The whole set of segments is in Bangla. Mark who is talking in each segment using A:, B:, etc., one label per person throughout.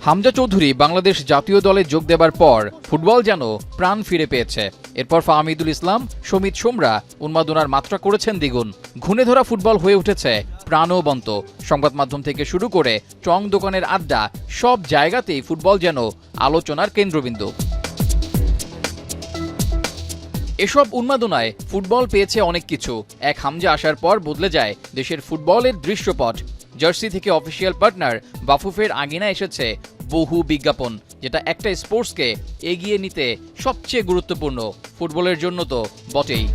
A: হামজা চৌধুরী বাংলাদেশ জাতীয় দলে যোগ দেবার পর ফুটবল যেন প্রাণ ফিরে পেয়েছে। এরপর ফাহমিদুল ইসলাম, সমিত সোমরা উন্মাদনার মাত্রা করেছেন দ্বিগুণ। ঘুণে ধরা ফুটবল হয়ে উঠেছে প্রাণবন্ত। সংবাদ মাধ্যম থেকে শুরু করে চং দোকানের আড্ডা, সব জায়গাতেই ফুটবল যেন আলোচনার কেন্দ্রবিন্দু। এসব উন্মাদনায় ফুটবল পেয়েছে অনেক কিছু। এক হামজা আসার পর বদলে যায় দেশের ফুটবলের দৃশ্যপট। জার্সি থেকে অফিসিয়াল পার্টনার বাফুফের আঙিনা এসেছে বহু বিজ্ঞাপন, যেটা একটা স্পোর্টসকে এগিয়ে নিতে সবচেয়ে গুরুত্বপূর্ণ। ফুটবলের জন্য তো বটেই।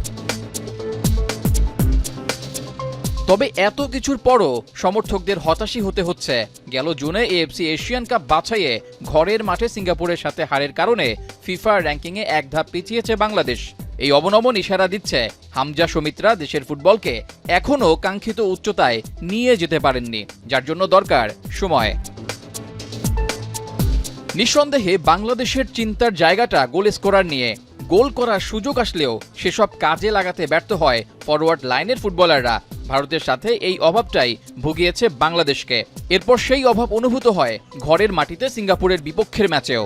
A: তবে এত কিছুর পরও সমর্থকদের হতাশই হতে হচ্ছে। গেল জুনে এএফসি এশিয়ান কাপ বাছাইয়ে ঘরের মাঠে সিঙ্গাপুরের সাথে হারের কারণে ফিফা র্যাঙ্কিংয়ে এক ধাপ পিছিয়েছে বাংলাদেশ। এই অবনমন ইশারা দিচ্ছে হামজা সমিতরা দেশের ফুটবলকে এখনও কাঙ্ক্ষিত উচ্চতায় নিয়ে যেতে পারেননি, যার জন্য দরকার সময়। নিঃসন্দেহে বাংলাদেশের চিন্তার জায়গাটা গোল স্কোরার নিয়ে। গোল করার সুযোগ আসলেও সেসব কাজে লাগাতে ব্যর্থ হয় ফরওয়ার্ড লাইনের ফুটবলাররা। ভারতের সাথে এই অভাবটাই ভুগিয়েছে বাংলাদেশকে। এরপর সেই অভাব অনুভূত হয় ঘরের মাটিতে সিঙ্গাপুরের বিপক্ষের ম্যাচেও।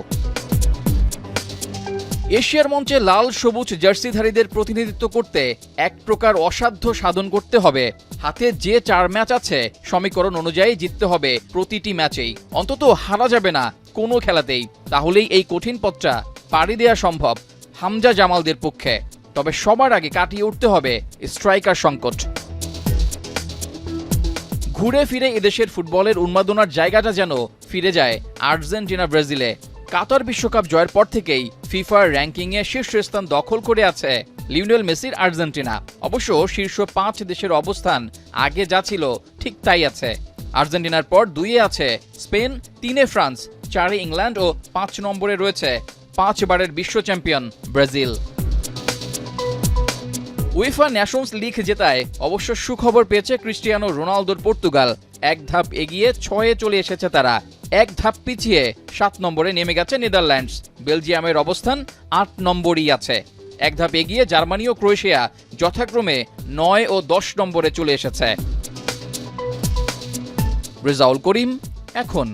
A: এশিয়ার মঞ্চে লাল সবুজ জার্সিধারীদের প্রতিনিধিত্ব করতে এক প্রকার অসাধ্য সাধন করতে হবে। হাতে যে 4 ম্যাচ আছে সমীকরণ অনুযায়ী জিততে হবে প্রতিটি ম্যাচেই, অন্তত হারা যাবে না কোনো খেলাতেই। তাহলেই এই কঠিন পথটা পাড়ি দেওয়া সম্ভব হামজা জামালদের পক্ষে। তবে সবার আগে কাটিয়ে উঠতে হবে স্ট্রাইকার সংকট। ঘুরে ফিরে এদেশের ফুটবলের উন্মাদনার জায়গাটা যেন ফিরে যায় আর্জেন্টিনা ব্রাজিলে। কাতার বিশ্বকাপ জয়ের পর থেকেই ফিফার র্যাঙ্কিংয়ে শীর্ষস্থান দখল করে আছে লিওনেল মেসির আর্জেন্টিনা। অবশ্য শীর্ষ 5 দেশের অবস্থান আগে যা ছিল ঠিক তাই আছে। আর্জেন্টিনার পর 2-এ আছে স্পেন, 3-এ ফ্রান্স, 4-এ ইংল্যান্ড ও 5 নম্বরে রয়েছে 5 বারের বিশ্ব champion Brazil. UEFA Nations League জেতায় অবশ্য সুখবর পেয়েছে ক্রিস্টিয়ানো রোনালদোর পর্তুগাল। এক ধাপ এগিয়ে 6-এ চলে এসেছে তারা। এক ধাপ পিছিয়ে 7 নম্বরে নেমে গেছে নেদারল্যান্ডস। বেলজিয়ামের অবস্থান 8 নম্বরই আছে। এক ধাপ এগিয়ে জার্মানি ও ক্রোয়েশিয়া যথাক্রমে 9 ও 10 নম্বরে চলে এসেছে। রেজাউল করিম, এখন।